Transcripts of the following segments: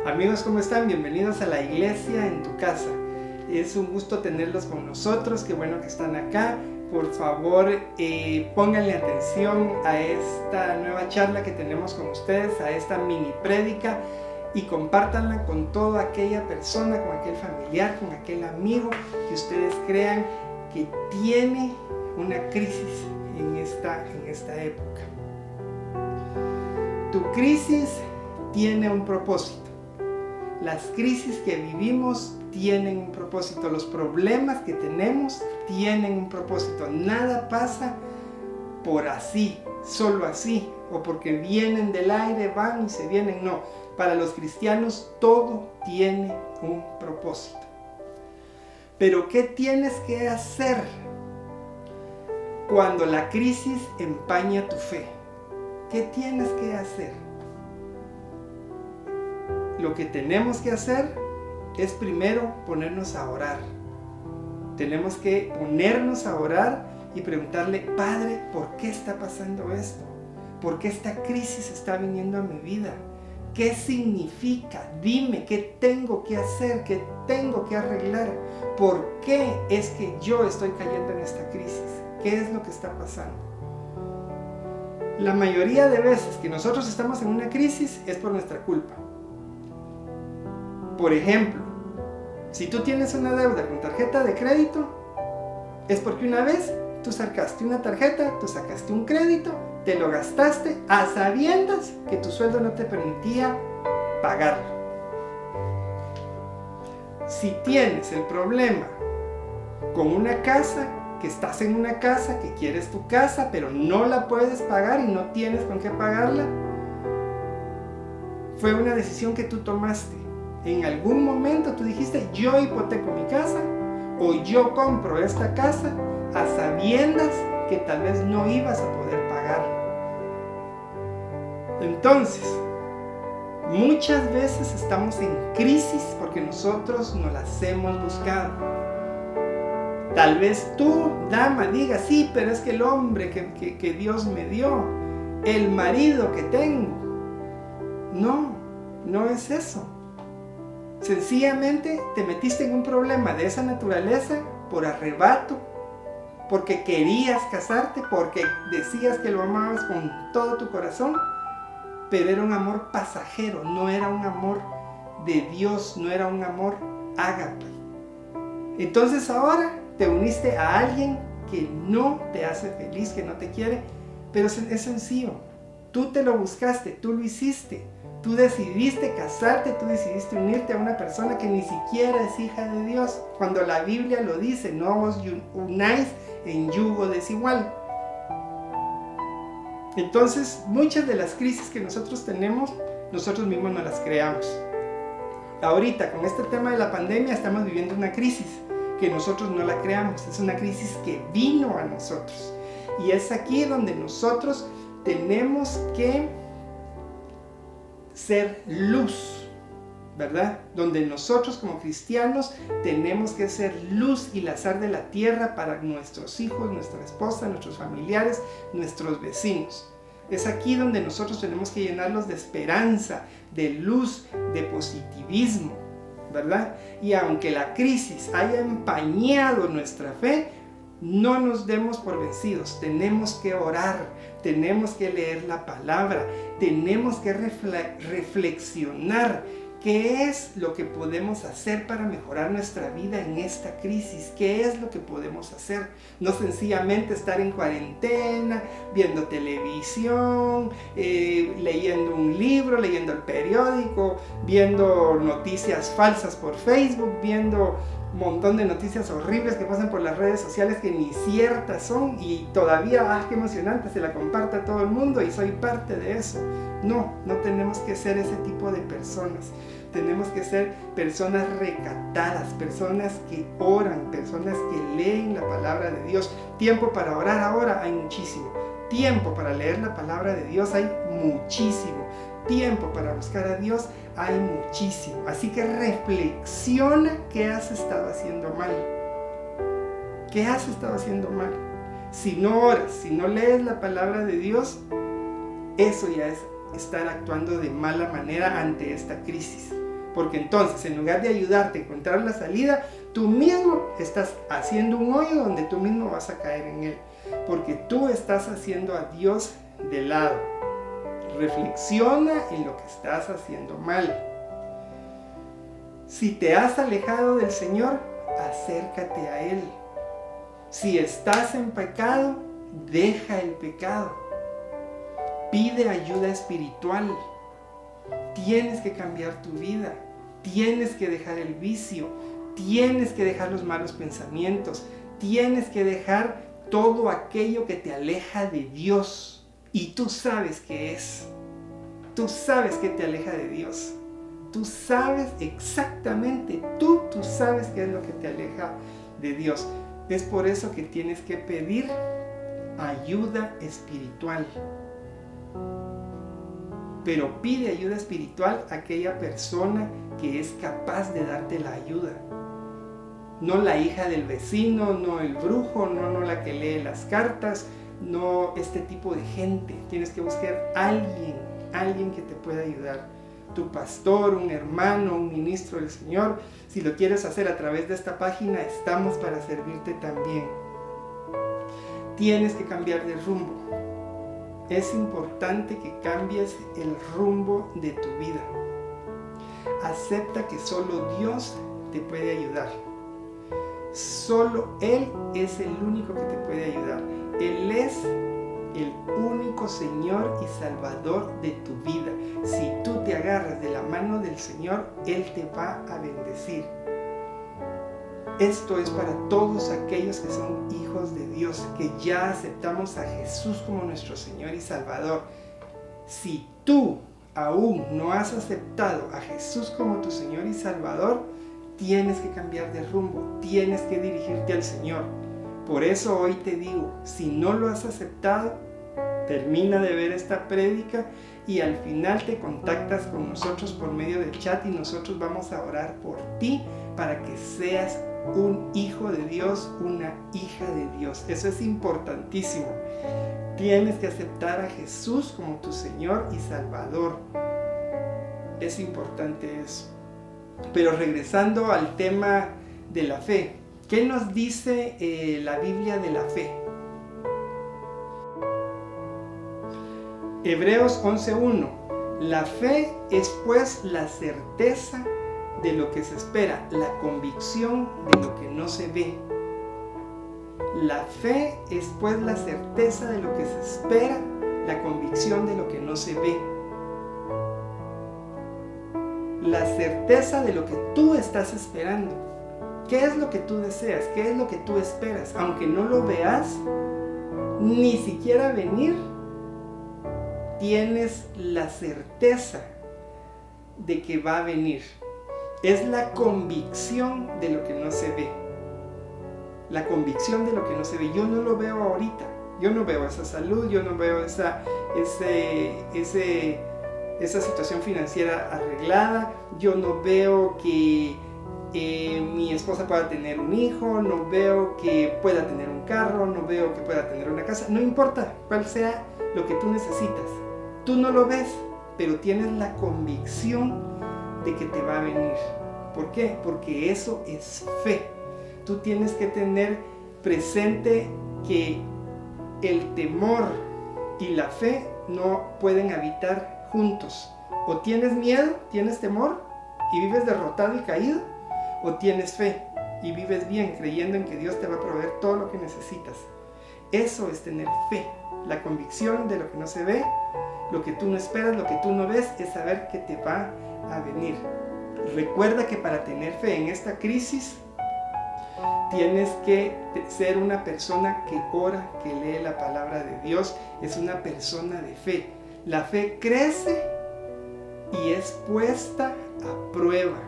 Amigos, ¿cómo están? Bienvenidos a la iglesia en tu casa. Es un gusto tenerlos con nosotros, qué bueno que están acá. Por favor, pónganle atención a esta nueva charla que tenemos con ustedes, a esta mini prédica, y compártanla con toda aquella persona, con aquel familiar, con aquel amigo que ustedes crean que tiene una crisis en esta época. Tu crisis tiene un propósito. Las crisis que vivimos tienen un propósito. Los problemas que tenemos tienen un propósito. Nada pasa por así, solo así, o porque vienen del aire, van y se vienen. No, para los cristianos todo tiene un propósito. Pero ¿qué tienes que hacer cuando la crisis empaña tu fe? ¿Qué tienes que hacer? Lo que tenemos que hacer es primero ponernos a orar. Tenemos que ponernos a orar y preguntarle: Padre, ¿por qué está pasando esto? ¿Por qué esta crisis está viniendo a mi vida? ¿Qué significa? Dime, ¿qué tengo que hacer? ¿Qué tengo que arreglar? ¿Por qué es que yo estoy cayendo en esta crisis? ¿Qué es lo que está pasando? La mayoría de veces que nosotros estamos en una crisis es por nuestra culpa. Por ejemplo, si tú tienes una deuda con tarjeta de crédito, es porque una vez tú sacaste una tarjeta, tú sacaste un crédito, te lo gastaste a sabiendas que tu sueldo no te permitía pagarlo. Si tienes el problema con una casa, que estás en una casa, que quieres tu casa, pero no la puedes pagar y no tienes con qué pagarla, fue una decisión que tú tomaste. En algún momento tú dijiste: yo hipoteco mi casa, o yo compro esta casa a sabiendas que tal vez no ibas a poder pagarlo. Entonces, muchas veces estamos en crisis porque nosotros no las hemos buscado. Tal vez tú, dama, digas: sí, pero es que el hombre que Dios me dio, el marido que tengo. No es eso. Sencillamente te metiste en un problema de esa naturaleza por arrebato, porque querías casarte, porque decías que lo amabas con todo tu corazón, pero era un amor pasajero, no era un amor de Dios, no era un amor ágape. Entonces ahora te uniste a alguien que no te hace feliz, que no te quiere, pero es sencillo. Tú te lo buscaste, tú lo hiciste. Tú decidiste casarte, tú decidiste unirte a una persona que ni siquiera es hija de Dios. Cuando la Biblia lo dice: no os unáis en yugo desigual. Entonces, muchas de las crisis que nosotros tenemos, nosotros mismos no las creamos. Ahorita, con este tema de la pandemia, estamos viviendo una crisis que nosotros no la creamos. Es una crisis que vino a nosotros. Y es aquí donde nosotros tenemos que ser luz, ¿verdad? Donde nosotros como cristianos tenemos que ser luz y la sal de la tierra para nuestros hijos, nuestra esposa, nuestros familiares, nuestros vecinos. Es aquí donde nosotros tenemos que llenarlos de esperanza, de luz, de positivismo, ¿verdad? Y aunque la crisis haya empañado nuestra fe, no nos demos por vencidos. Tenemos que orar, tenemos que leer la palabra, tenemos que reflexionar qué es lo que podemos hacer para mejorar nuestra vida en esta crisis. ¿Qué es lo que podemos hacer? No sencillamente estar en cuarentena, viendo televisión, leyendo un libro, leyendo el periódico, viendo noticias falsas por Facebook, viendo un montón de noticias horribles que pasan por las redes sociales que ni ciertas son, y todavía, qué emocionante, se la comparte a todo el mundo y soy parte de eso. No tenemos que ser ese tipo de personas. Tenemos que ser personas recatadas, personas que oran, personas que leen la palabra de Dios. Tiempo para orar ahora hay muchísimo. Tiempo para leer la palabra de Dios hay muchísimo. Tiempo para buscar a Dios hay muchísimo. Así que reflexiona qué has estado haciendo mal. ¿Qué has estado haciendo mal? Si no oras, si no lees la palabra de Dios, eso ya es estar actuando de mala manera ante esta crisis. porque entonces en lugar de ayudarte a encontrar la salida, tú mismo estás haciendo un hoyo donde tú mismo vas a caer en él, porque tú estás haciendo a Dios de lado. Reflexiona en lo que estás haciendo mal. Si te has alejado del Señor, acércate a Él. Si estás en pecado, deja el pecado. Pide ayuda espiritual. Tienes que cambiar tu vida. Tienes que dejar el vicio. Tienes que dejar los malos pensamientos. Tienes que dejar todo aquello que te aleja de Dios. Y tú sabes qué es. Tú sabes que te aleja de Dios. Tú sabes exactamente, tú sabes qué es lo que te aleja de Dios. Es por eso que tienes que pedir ayuda espiritual. Pero pide ayuda espiritual a aquella persona que es capaz de darte la ayuda. No la hija del vecino, no el brujo, no la que lee las cartas, no este tipo de gente. Tienes que buscar a alguien que te pueda ayudar. Tu pastor, un hermano, un ministro del Señor. Si lo quieres hacer a través de esta página, estamos para servirte también. Tienes que cambiar de rumbo. Es importante que cambies el rumbo de tu vida. Acepta que solo Dios te puede ayudar. Solo Él es el único que te puede ayudar. Él es el único Señor y Salvador de tu vida. Si tú te agarras de la mano del Señor, Él te va a bendecir. Esto es para todos aquellos que son hijos de Dios, que ya aceptamos a Jesús como nuestro Señor y Salvador. Si tú aún no has aceptado a Jesús como tu Señor y Salvador, tienes que cambiar de rumbo, tienes que dirigirte al Señor. Por eso hoy te digo, si no lo has aceptado, termina de ver esta prédica y al final te contactas con nosotros por medio del chat y nosotros vamos a orar por ti para que seas un hijo de Dios, una hija de Dios. Eso es importantísimo. Tienes que aceptar a Jesús como tu Señor y Salvador. Es importante eso. Pero regresando al tema de la fe, ¿qué nos dice la Biblia de la fe? Hebreos 11:1. La fe es pues la certeza de lo que se espera, la convicción de lo que no se ve. La fe es pues la certeza de lo que se espera, la convicción de lo que no se ve. La certeza de lo que tú estás esperando. ¿Qué es lo que tú deseas? ¿Qué es lo que tú esperas? Aunque no lo veas, ni siquiera venir, tienes la certeza de que va a venir. Es la convicción de lo que no se ve. La convicción de lo que no se ve. Yo no lo veo ahorita. Yo no veo esa salud, yo no veo esa situación financiera arreglada. Yo no veo que mi esposa pueda tener un hijo, no veo que pueda tener un carro, no veo que pueda tener una casa. No importa cuál sea lo que tú necesitas. Tú no lo ves, pero tienes la convicción de que te va a venir. ¿Por qué? Porque eso es fe. Tú tienes que tener presente que el temor y la fe no pueden habitar juntos. O tienes miedo, tienes temor y vives derrotado y caído, o tienes fe y vives bien creyendo en que Dios te va a proveer todo lo que necesitas. Eso es tener fe, la convicción de lo que no se ve. Lo que tú no esperas, lo que tú no ves, es saber que te va a venir. Recuerda que para tener fe en esta crisis, tienes que ser una persona que ora, que lee la palabra de Dios. Es una persona de fe. La fe crece y es puesta a prueba.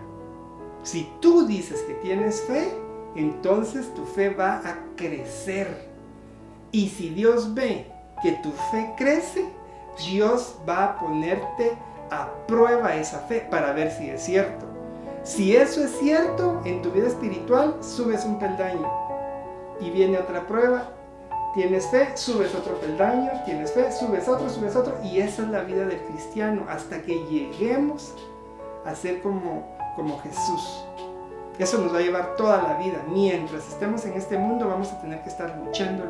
Si tú dices que tienes fe, entonces tu fe va a crecer. Y si Dios ve que tu fe crece, Dios va a ponerte a prueba esa fe para ver si es cierto. Si eso es cierto, en tu vida espiritual subes un peldaño y viene otra prueba. Tienes fe, subes otro peldaño, tienes fe, subes otro, y esa es la vida del cristiano hasta que lleguemos a ser como Jesús. Eso nos va a llevar toda la vida. Mientras estemos en este mundo vamos a tener que estar luchando,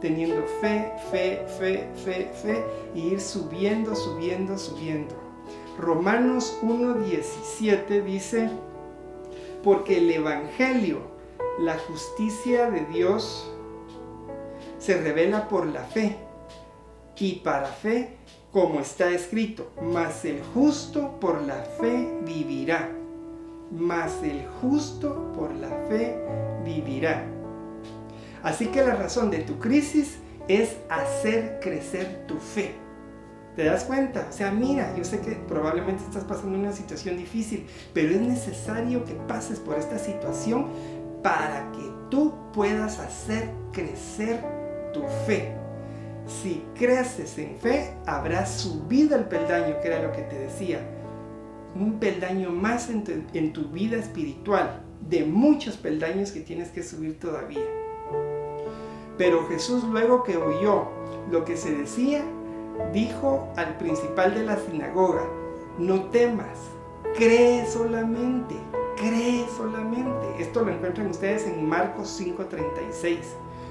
teniendo fe, y ir subiendo. Romanos 1:17 dice: porque el Evangelio, la justicia de Dios, se revela por la fe, y para fe, como está escrito, mas el justo por la fe vivirá. Mas el justo por la fe vivirá. Así que la razón de tu crisis es hacer crecer tu fe. ¿Te das cuenta? O sea, mira, yo sé que probablemente estás pasando una situación difícil, pero es necesario que pases por esta situación para que tú puedas hacer crecer tu fe. Si creces en fe, habrás subido el peldaño, que era lo que te decía. Un peldaño más en tu vida espiritual, de muchos peldaños que tienes que subir todavía. Pero Jesús, luego que oyó lo que se decía, dijo al principal de la sinagoga: no temas, cree solamente. Esto lo encuentran ustedes en Marcos 5:36.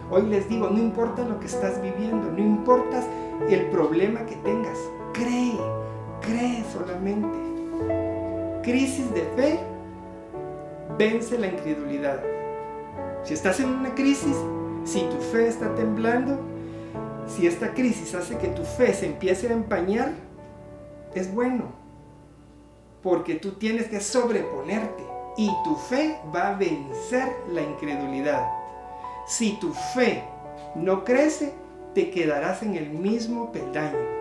Hoy les digo, no importa lo que estás viviendo, no importa el problema que tengas, cree solamente. Crisis de fe vence la incredulidad. Si estás en una crisis, si tu fe está temblando, si esta crisis hace que tu fe se empiece a empañar, es bueno, porque tú tienes que sobreponerte y tu fe va a vencer la incredulidad. Si tu fe no crece, te quedarás en el mismo peldaño.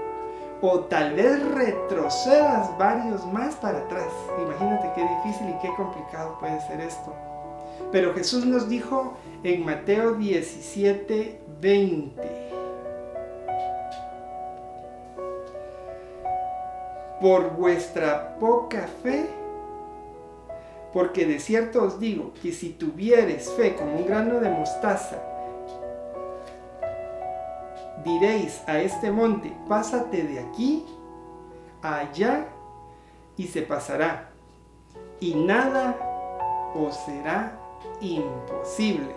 O tal vez retrocedas varios más para atrás. Imagínate qué difícil y qué complicado puede ser esto. Pero Jesús nos dijo en Mateo 17:20: por vuestra poca fe, porque de cierto os digo que si tuviereis fe como un grano de mostaza, diréis a este monte: pásate de aquí a allá, y se pasará, y nada os será imposible.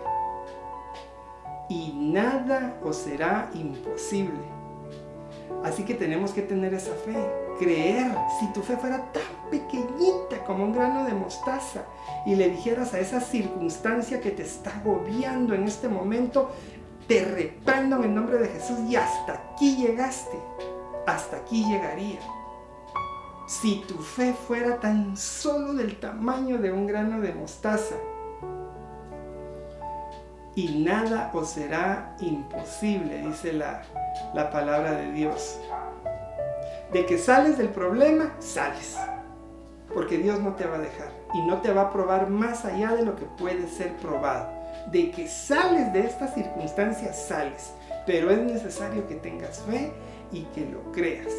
Así que tenemos que tener esa fe, creer. Si tu fe fuera tan pequeñita como un grano de mostaza y le dijeras a esa circunstancia que te está agobiando en este momento: te reprendo en el nombre de Jesús, y hasta aquí llegaste, hasta aquí llegaría. Si tu fe fuera tan solo del tamaño de un grano de mostaza, y nada os será imposible, dice la palabra de Dios. De que sales del problema, sales, porque Dios no te va a dejar y no te va a probar más allá de lo que puede ser probado. De que sales de esta circunstancia, sales, pero es necesario que tengas fe y que lo creas.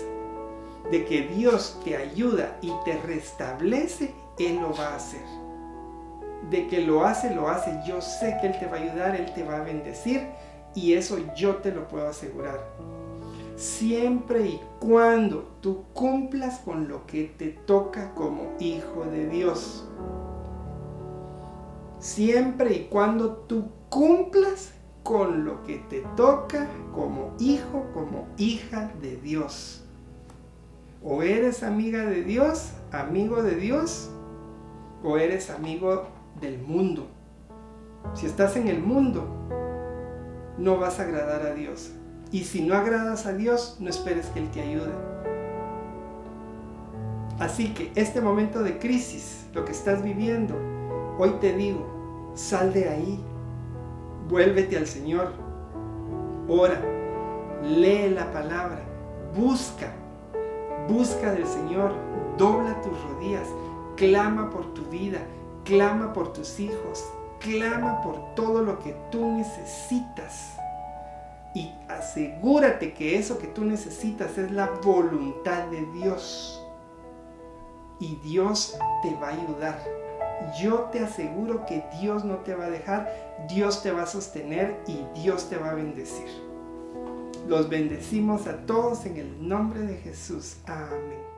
De que Dios te ayuda y te restablece, Él lo va a hacer. De que lo hace, yo sé que Él te va a ayudar, Él te va a bendecir, y eso yo te lo puedo asegurar. Siempre y cuando tú cumplas con lo que te toca como hijo de Dios. Siempre y cuando tú cumplas con lo que te toca como hijo, como hija de Dios. O eres amiga de Dios, amigo de Dios, o eres amigo del mundo. Si estás en el mundo, no vas a agradar a Dios. Y si no agradas a Dios, no esperes que Él te ayude. Así que este momento de crisis, lo que estás viviendo, hoy te digo, sal de ahí, vuélvete al Señor, ora, lee la palabra, busca del Señor, dobla tus rodillas, clama por tu vida, clama por tus hijos, clama por todo lo que tú necesitas. Y asegúrate que eso que tú necesitas es la voluntad de Dios. Y Dios te va a ayudar. Yo te aseguro que Dios no te va a dejar, Dios te va a sostener y Dios te va a bendecir. Los bendecimos a todos en el nombre de Jesús. Amén.